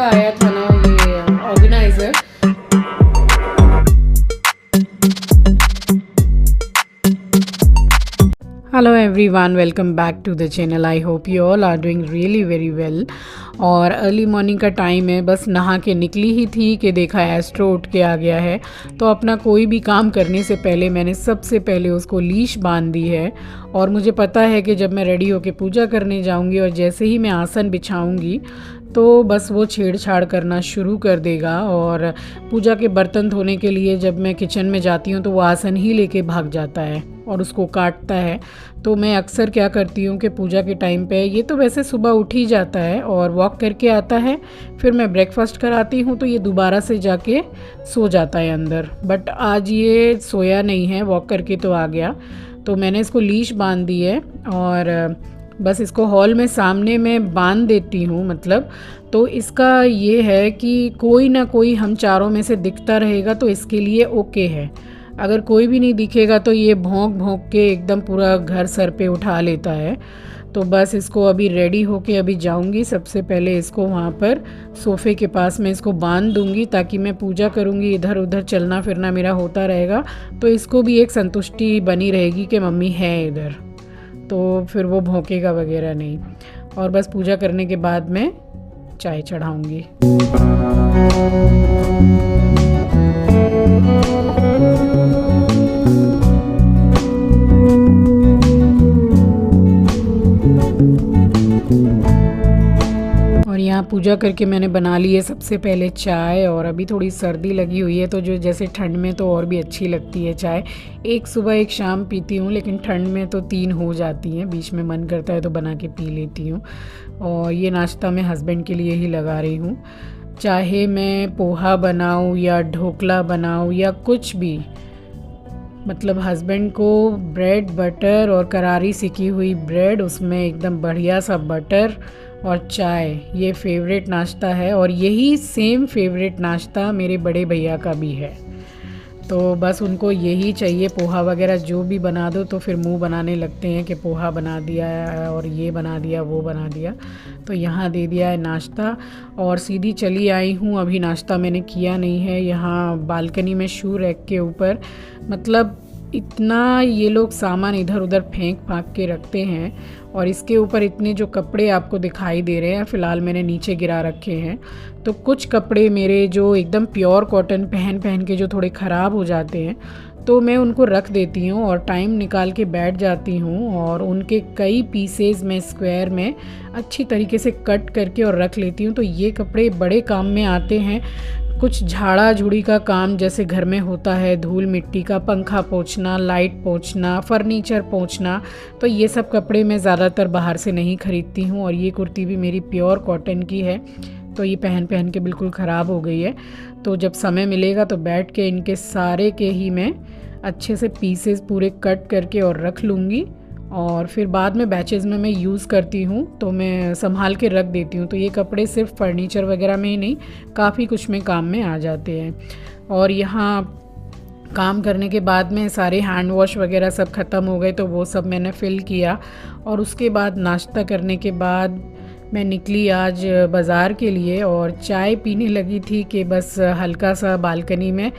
का आया था ना ये organiser. Hello everyone, welcome back to the channel. I hope you all are doing really very well. और अर्ली मॉर्निंग का टाइम है, बस नहा के निकली ही थी कि देखा एस्ट्रो उठ के आ गया है। तो अपना कोई भी काम करने से पहले मैंने सबसे पहले उसको लीश बांध दी है। और मुझे पता है कि जब मैं रेडी होके पूजा करने जाऊंगी और जैसे ही मैं आसन बिछाऊंगी तो बस वो छेड़छाड़ करना शुरू कर देगा। और पूजा के बर्तन धोने के लिए जब मैं किचन में जाती हूँ तो वो आसन ही लेके भाग जाता है और उसको काटता है। तो मैं अक्सर क्या करती हूँ कि पूजा के टाइम पे, ये तो वैसे सुबह उठ ही जाता है और वॉक करके आता है, फिर मैं ब्रेकफास्ट कराती हूँ तो ये दोबारा से जाके सो जाता है अंदर। बट आज ये सोया नहीं है, वॉक करके तो आ गया। तो मैंने इसको लीश बांध दी है और बस इसको हॉल में सामने में बांध देती हूँ। मतलब तो इसका ये है कि कोई ना कोई हम चारों में से दिखता रहेगा तो इसके लिए ओके है। अगर कोई भी नहीं दिखेगा तो ये भौंक भौंक के एकदम पूरा घर सर पे उठा लेता है। तो बस इसको अभी रेडी होके अभी जाऊंगी। सबसे पहले इसको वहाँ पर सोफ़े के पास में इसको बांध दूंगी ताकि मैं पूजा करूँगी, इधर उधर चलना फिरना मेरा होता रहेगा तो इसको भी एक संतुष्टि बनी रहेगी कि मम्मी है इधर, तो फिर वो भौंकेगा वगैरह नहीं। और बस पूजा करने के बाद मैं चाय चढ़ाऊँगी। और यहाँ पूजा करके मैंने बना ली है सबसे पहले चाय। और अभी थोड़ी सर्दी लगी हुई है तो जो जैसे ठंड में तो और भी अच्छी लगती है चाय। एक सुबह एक शाम पीती हूँ, लेकिन ठंड में तो 3 हो जाती हैं, बीच में मन करता है तो बना के पी लेती हूँ। और ये नाश्ता मैं हस्बैंड के लिए ही लगा रही हूँ। चाहे मैं पोहा बनाऊँ या ढोकला बनाऊँ या कुछ भी, मतलब हस्बैंड को ब्रेड बटर और करारी सिकी हुई ब्रेड, उसमें एकदम बढ़िया सा बटर और चाय, ये फेवरेट नाश्ता है। और यही सेम फेवरेट नाश्ता मेरे बड़े भैया का भी है। तो बस उनको यही चाहिए, पोहा वगैरह जो भी बना दो तो फिर मुंह बनाने लगते हैं कि पोहा बना दिया है और ये बना दिया वो बना दिया। तो यहाँ दे दिया है नाश्ता और सीधी चली आई हूँ। अभी नाश्ता मैंने किया नहीं है। यहाँ बालकनी में शू रैक के ऊपर, मतलब इतना ये लोग सामान इधर उधर फेंक फाँक के रखते हैं। और इसके ऊपर इतने जो कपड़े आपको दिखाई दे रहे हैं, फ़िलहाल मैंने नीचे गिरा रखे हैं। तो कुछ कपड़े मेरे जो एकदम प्योर कॉटन पहन पहन के जो थोड़े ख़राब हो जाते हैं तो मैं उनको रख देती हूँ और टाइम निकाल के बैठ जाती हूँ और उनके कई पीसेस में स्क्वायर में अच्छी तरीके से कट करके और रख लेती हूँ। तो ये कपड़े बड़े काम में आते हैं। कुछ झाड़ा झुड़ी का काम जैसे घर में होता है, धूल मिट्टी का, पंखा पोंछना, लाइट पोंछना, फर्नीचर पोंछना, तो ये सब कपड़े मैं ज़्यादातर बाहर से नहीं ख़रीदती हूँ। और ये कुर्ती भी मेरी प्योर कॉटन की है तो ये पहन पहन के बिल्कुल ख़राब हो गई है। तो जब समय मिलेगा तो बैठ के इनके सारे के ही मैं अच्छे से पीसेस पूरे कट करके और रख लूँगी। और फिर बाद में बैचेस में मैं यूज़ करती हूँ तो मैं संभाल के रख देती हूँ। तो ये कपड़े सिर्फ फर्नीचर वगैरह में ही नहीं, काफ़ी कुछ में काम में आ जाते हैं। और यहाँ काम करने के बाद में सारे हैंड वॉश वगैरह सब ख़त्म हो गए तो वो सब मैंने फ़िल किया। और उसके बाद नाश्ता करने के बाद मैं निकली आज बाज़ार के लिए और चाय पीने लगी थी कि बस हल्का सा बालकनी में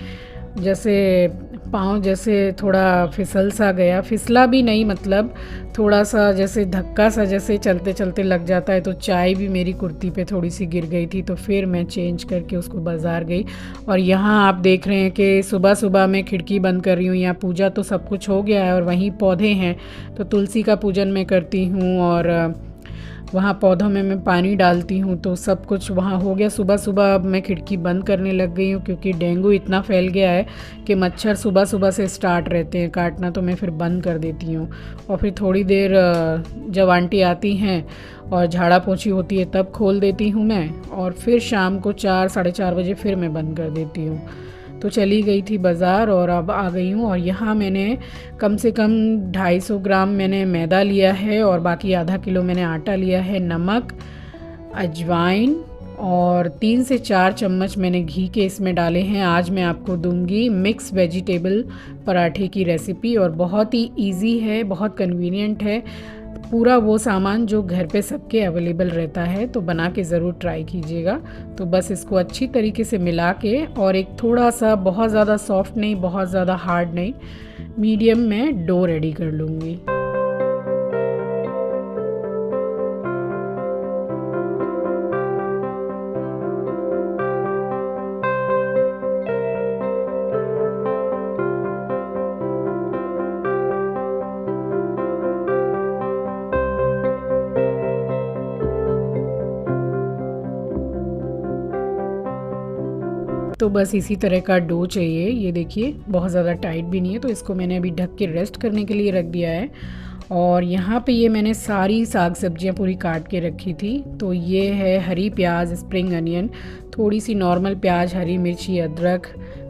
जैसे पाँव जैसे थोड़ा फिसल सा गया, फिसला भी नहीं, मतलब थोड़ा सा जैसे धक्का सा जैसे चलते चलते लग जाता है, तो चाय भी मेरी कुर्ती पे थोड़ी सी गिर गई थी। तो फिर मैं चेंज करके उसको बाज़ार गई। और यहाँ आप देख रहे हैं कि सुबह सुबह मैं खिड़की बंद कर रही हूँ। यहाँ पूजा तो सब कुछ हो गया है और वहीं पौधे हैं तो तुलसी का पूजन मैं करती हूँ और वहाँ पौधों में मैं पानी डालती हूँ, तो सब कुछ वहाँ हो गया। सुबह सुबह अब मैं खिड़की बंद करने लग गई हूँ क्योंकि डेंगू इतना फैल गया है कि मच्छर सुबह सुबह से स्टार्ट रहते हैं काटना, तो मैं फिर बंद कर देती हूँ। और फिर थोड़ी देर जब आंटी आती हैं और झाड़ा पोंछी होती है तब खोल देती हूँ मैं, और फिर शाम को 4 साढ़े 4 बजे फिर मैं बंद कर देती हूँ। तो चली गई थी बाज़ार और अब आ गई हूँ। और यहाँ मैंने कम से कम 250 ग्राम मैंने मैदा लिया है और बाकी आधा किलो मैंने आटा लिया है। नमक, अजवाइन और 3 से 4 चम्मच मैंने घी के इसमें डाले हैं। आज मैं आपको दूंगी मिक्स वेजिटेबल पराठे की रेसिपी और बहुत ही इजी है, बहुत कन्वीनियंट है। पूरा वो सामान जो घर पे सबके अवेलेबल रहता है, तो बना के ज़रूर ट्राई कीजिएगा। तो बस इसको अच्छी तरीके से मिला के और एक थोड़ा सा, बहुत ज़्यादा सॉफ्ट नहीं, बहुत ज़्यादा हार्ड नहीं, मीडियम में डो रेडी कर लूँगी। तो बस इसी तरह का डो चाहिए। ये देखिए बहुत ज़्यादा टाइट भी नहीं है, तो इसको मैंने अभी ढक के रेस्ट करने के लिए रख दिया है। और यहाँ पे ये मैंने सारी साग सब्जियाँ पूरी काट के रखी थी। तो ये है हरी प्याज, स्प्रिंग अनियन, थोड़ी सी नॉर्मल प्याज, हरी मिर्ची, अदरक,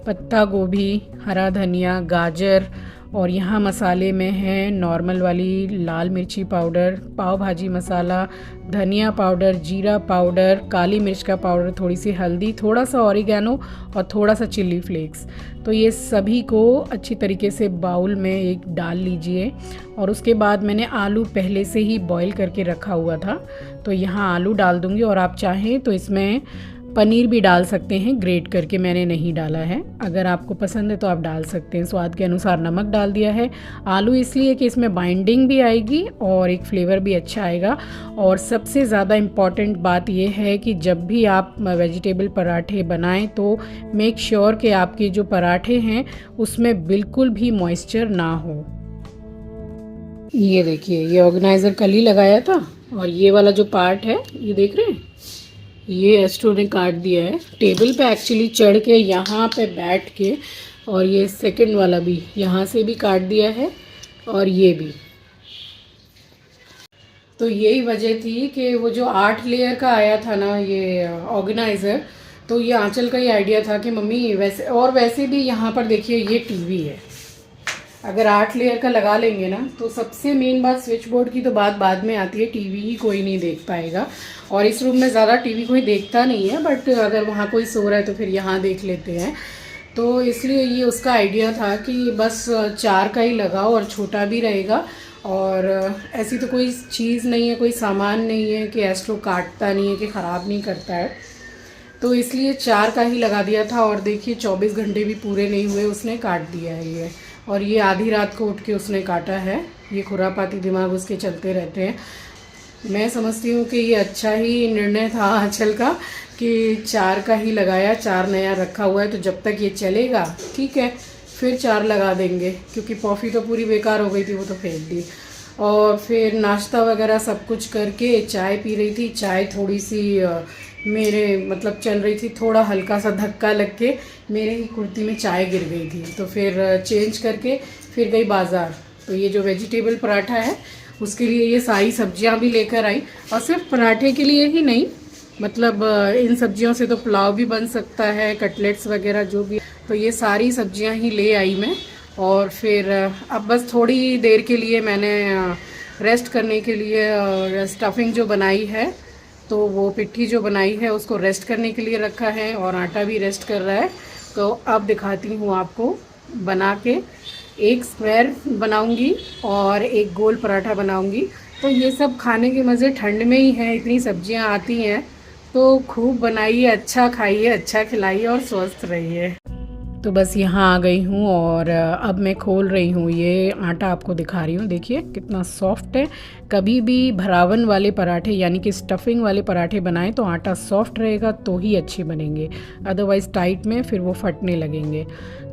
पत्ता गोभी, हरा धनिया, गाजर, और यहाँ मसाले में है नॉर्मल वाली लाल मिर्ची पाउडर, पाव भाजी मसाला, धनिया पाउडर, जीरा पाउडर, काली मिर्च का पाउडर, थोड़ी सी हल्दी, थोड़ा सा ऑरिगेनो और थोड़ा सा चिल्ली फ्लेक्स। तो ये सभी को अच्छी तरीके से बाउल में एक डाल लीजिए। और उसके बाद मैंने आलू पहले से ही बॉईल करके रखा हुआ था, तो यहाँ आलू डाल दूँगी। और आप चाहें तो इसमें पनीर भी डाल सकते हैं, ग्रेट करके, मैंने नहीं डाला है। अगर आपको पसंद है तो आप डाल सकते हैं। स्वाद के अनुसार नमक डाल दिया है। आलू इसलिए कि इसमें बाइंडिंग भी आएगी और एक फ्लेवर भी अच्छा आएगा। और सबसे ज़्यादा इम्पॉर्टेंट बात यह है कि जब भी आप वेजिटेबल पराठे बनाएं तो मेक श्योर कि आपके जो पराठे हैं उसमें बिल्कुल भी मॉइस्चर ना हो। ये देखिए, ये ऑर्गेनाइज़र कल ही लगाया था और ये वाला जो पार्ट है, ये देख रहे हैं, ये एस्ट्रो ने काट दिया है टेबल पे एक्चुअली चढ़ के, यहाँ पे बैठ के। और ये सेकंड वाला भी यहाँ से भी काट दिया है और ये भी। तो यही वजह थी कि वो जो 8 लेयर का आया था ना ये ऑर्गेनाइज़र, तो ये आंचल का ही आइडिया था कि मम्मी वैसे भी यहाँ पर देखिए ये टीवी है, अगर 8 लेयर का लगा लेंगे ना तो सबसे मेन बात, स्विच बोर्ड की तो बात बाद में आती है, टीवी ही कोई नहीं देख पाएगा। और इस रूम में ज़्यादा टीवी कोई देखता नहीं है, बट अगर वहाँ कोई सो रहा है तो फिर यहाँ देख लेते हैं। तो इसलिए ये उसका आइडिया था कि बस 4 का ही लगाओ और छोटा भी रहेगा। और ऐसी तो कोई चीज़ नहीं है, कोई सामान नहीं है कि एस्ट्रो काटता नहीं है, कि ख़राब नहीं करता है, तो इसलिए 4 का ही लगा दिया था। और देखिए 24 घंटे भी पूरे नहीं हुए उसने काट दिया है ये। और ये आधी रात को उठ के उसने काटा है। ये खुरापाती दिमाग उसके चलते रहते हैं। मैं समझती हूँ कि ये अच्छा ही निर्णय था आंचल का कि 4 का ही लगाया, 4 नया रखा हुआ है, तो जब तक ये चलेगा ठीक है, फिर 4 लगा देंगे। क्योंकि कॉफ़ी तो पूरी बेकार हो गई थी, वो तो फेंक दी। और फिर नाश्ता वगैरह सब कुछ करके चाय पी रही थी। चाय थोड़ी सी मेरे मतलब चल रही थी, थोड़ा हल्का सा धक्का लग के मेरे ही कुर्ती में चाय गिर गई थी, तो फिर चेंज करके फिर गई बाज़ार। तो ये जो वेजिटेबल पराठा है उसके लिए ये सारी सब्जियां भी लेकर आई। और सिर्फ पराठे के लिए ही नहीं, मतलब इन सब्जियों से तो पुलाव भी बन सकता है, कटलेट्स वगैरह जो भी। तो ये सारी सब्जियां ही ले आई मैं। और फिर अब बस थोड़ी देर के लिए मैंने रेस्ट करने के लिए स्टफिंग जो बनाई है, तो वो पिट्ठी जो बनाई है उसको रेस्ट करने के लिए रखा है, और आटा भी रेस्ट कर रहा है। तो अब दिखाती हूँ आपको बना के। एक स्क्वायर बनाऊंगी और एक गोल पराठा बनाऊंगी। तो ये सब खाने के मज़े ठंड में ही हैं, इतनी सब्जियां आती हैं, तो खूब बनाइए, अच्छा खाइए, अच्छा खिलाइए और स्वस्थ रहिए। तो बस यहाँ आ गई हूँ और अब मैं खोल रही हूँ। ये आटा आपको दिखा रही हूँ, देखिए कितना सॉफ्ट है। कभी भी भरावन वाले पराठे यानी कि स्टफिंग वाले पराठे बनाएं तो आटा सॉफ्ट रहेगा तो ही अच्छे बनेंगे, अदरवाइज़ टाइट में फिर वो फटने लगेंगे।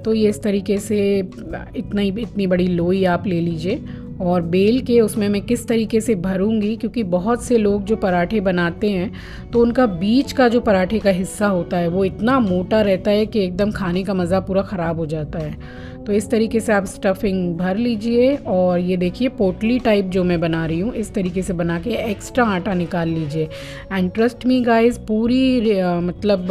तो ये इस तरीके से इतनी बड़ी लोई आप ले लीजिए और बेल के उसमें मैं किस तरीके से भरूंगी, क्योंकि बहुत से लोग जो पराठे बनाते हैं तो उनका बीच का जो पराठे का हिस्सा होता है वो इतना मोटा रहता है कि एकदम खाने का मज़ा पूरा ख़राब हो जाता है। तो इस तरीके से आप स्टफिंग भर लीजिए। और ये देखिए पोटली टाइप जो मैं बना रही हूँ, इस तरीके से बना के एक्स्ट्रा आटा निकाल लीजिए। एंड ट्रस्ट मी गाइस, पूरी मतलब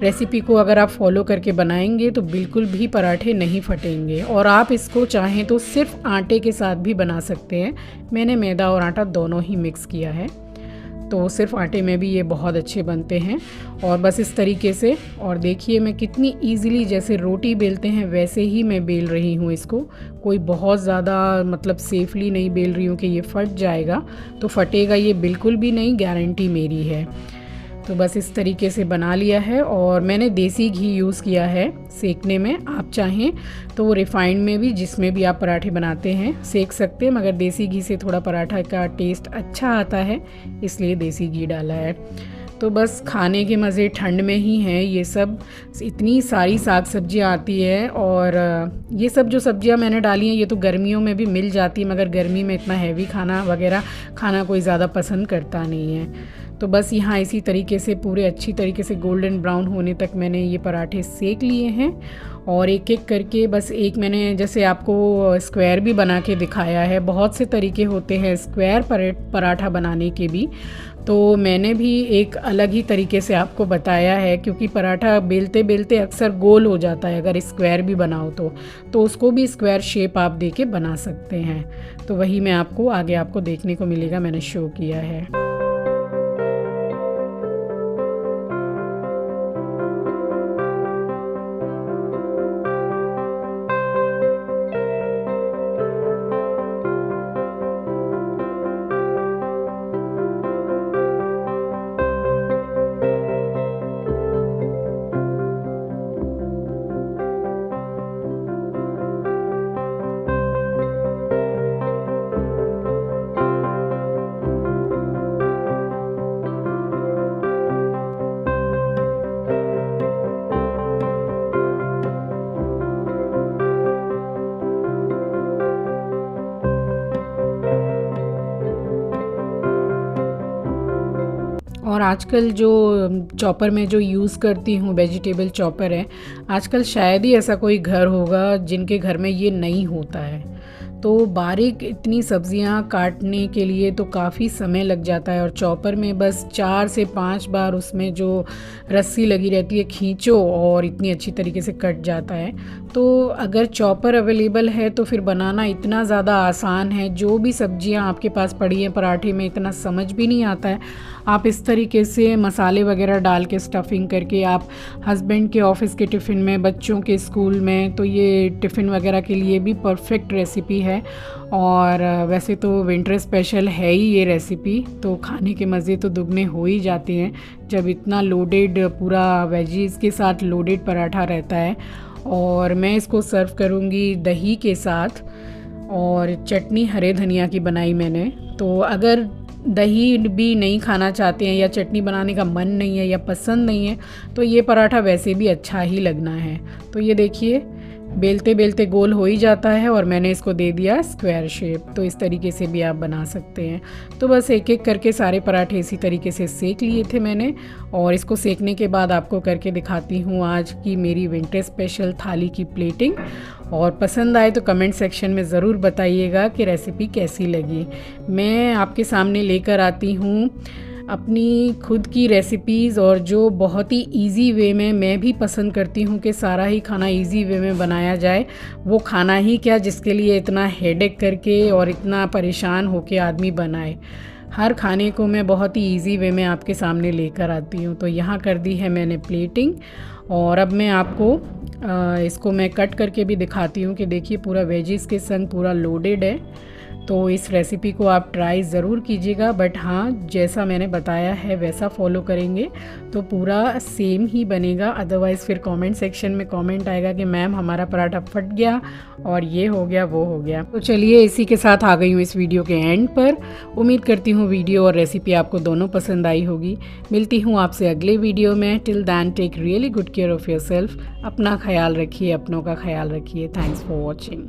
रेसिपी को अगर आप फॉलो करके बनाएंगे तो बिल्कुल भी पराठे नहीं फटेंगे। और आप इसको चाहें तो सिर्फ आटे के साथ भी बना सकते हैं। मैंने मैदा और आटा दोनों ही मिक्स किया है। तो सिर्फ आटे में भी ये बहुत अच्छे बनते हैं। और बस इस तरीके से, और देखिए मैं कितनी इजीली जैसे रोटी बेलते हैं वैसे ही मैं बेल रही हूँ इसको। कोई बहुत ज़्यादा मतलब सेफली नहीं बेल रही हूँ कि ये फट जाएगा, तो फटेगा ये बिल्कुल भी नहीं, गारंटी मेरी है। तो बस इस तरीके से बना लिया है। और मैंने देसी घी यूज़ किया है सेकने में। आप चाहें तो वो रिफाइंड में भी, जिसमें भी आप पराठे बनाते हैं, सेक सकते हैं, मगर देसी घी से थोड़ा पराठा का टेस्ट अच्छा आता है, इसलिए देसी घी डाला है। तो बस खाने के मज़े ठंड में ही हैं ये सब। इतनी सारी साग सब्जियाँ आती है, और ये सब जो सब्जियाँ मैंने डाली हैं ये तो गर्मियों में भी मिल जाती है, मगर गर्मी में इतना हैवी खाना वगैरह खाना कोई ज़्यादा पसंद करता नहीं है। तो बस यहाँ इसी तरीके से पूरे अच्छी तरीके से गोल्डन ब्राउन होने तक मैंने ये पराठे सेक लिए हैं। और एक एक करके, बस एक मैंने जैसे आपको स्क्वायर भी बना के दिखाया है, बहुत से तरीके होते हैं स्क्वायर पराठा बनाने के भी, तो मैंने भी एक अलग ही तरीके से आपको बताया है, क्योंकि पराठा बेलते बेलते अक्सर गोल हो जाता है अगर स्क्वायर भी बनाओ तो उसको भी स्क्वायर शेप आप दे के बना सकते हैं। तो वही मैं आपको आगे आपको देखने को मिलेगा, मैंने शो किया है। और आजकल जो चॉपर में जो यूज़ करती हूँ, वेजिटेबल चॉपर है, आजकल शायद ही ऐसा कोई घर होगा जिनके घर में ये नहीं होता है। तो बारीक इतनी सब्जियां काटने के लिए तो काफ़ी समय लग जाता है, और चॉपर में बस 4 से 5 बार उसमें जो रस्सी लगी रहती है खींचो और इतनी अच्छी तरीके से कट जाता है। तो अगर चॉपर अवेलेबल है तो फिर बनाना इतना ज़्यादा आसान है। जो भी सब्जियां आपके पास पड़ी हैं पराठे में, इतना समझ भी नहीं आता है। आप इस तरीके से मसाले वगैरह डाल के स्टफिंग करके आप हस्बैंड के ऑफिस के टिफ़िन में, बच्चों के स्कूल में, तो ये टिफ़िन वगैरह के लिए भी परफेक्ट रेसिपी है। और वैसे तो विंटर स्पेशल है ही ये रेसिपी, तो खाने के मज़े तो दुगने हो ही जाते हैं जब इतना लोडेड पूरा वेजीज़ के साथ लोडेड पराठा रहता है। और मैं इसको सर्व करूँगी दही के साथ, और चटनी हरे धनिया की बनाई मैंने। तो अगर दही भी नहीं खाना चाहते हैं, या चटनी बनाने का मन नहीं है, या पसंद नहीं है, तो ये पराठा वैसे भी अच्छा ही लगना है। तो ये देखिए बेलते बेलते गोल हो ही जाता है, और मैंने इसको दे दिया स्क्वायर शेप। तो इस तरीके से भी आप बना सकते हैं। तो बस एक एक करके सारे पराठे इसी तरीके से सेक लिए थे मैंने, और इसको सेकने के बाद आपको करके दिखाती हूँ आज की मेरी विंटर स्पेशल थाली की प्लेटिंग। और पसंद आए तो कमेंट सेक्शन में ज़रूर बताइएगा कि रेसिपी कैसी लगी। मैं आपके सामने लेकर आती हूँ अपनी खुद की रेसिपीज़, और जो बहुत ही इजी वे में मैं भी पसंद करती हूँ कि सारा ही खाना इजी वे में बनाया जाए। वो खाना ही क्या जिसके लिए इतना हेडेक करके और इतना परेशान होके आदमी बनाए। हर खाने को मैं बहुत ही इजी वे में आपके सामने लेकर आती हूँ। तो यहाँ कर दी है मैंने प्लेटिंग, और अब मैं आपको इसको मैं कट करके भी दिखाती हूँ कि देखिए पूरा वेजिस के संग पूरा लोडेड है। तो इस रेसिपी को आप ट्राई ज़रूर कीजिएगा, बट हाँ जैसा मैंने बताया है वैसा फॉलो करेंगे तो पूरा सेम ही बनेगा। अदरवाइज़ फिर कमेंट सेक्शन में कमेंट आएगा कि मैम हमारा पराठा फट गया और ये हो गया वो हो गया। तो चलिए इसी के साथ आ गई हूँ इस वीडियो के एंड पर। उम्मीद करती हूँ वीडियो और रेसिपी आपको दोनों पसंद आई होगी। मिलती हूँ आपसे अगले वीडियो में। Till then take really good care of your self. अपना ख्याल रखिए, अपनों का ख्याल रखिए। Thanks for watching.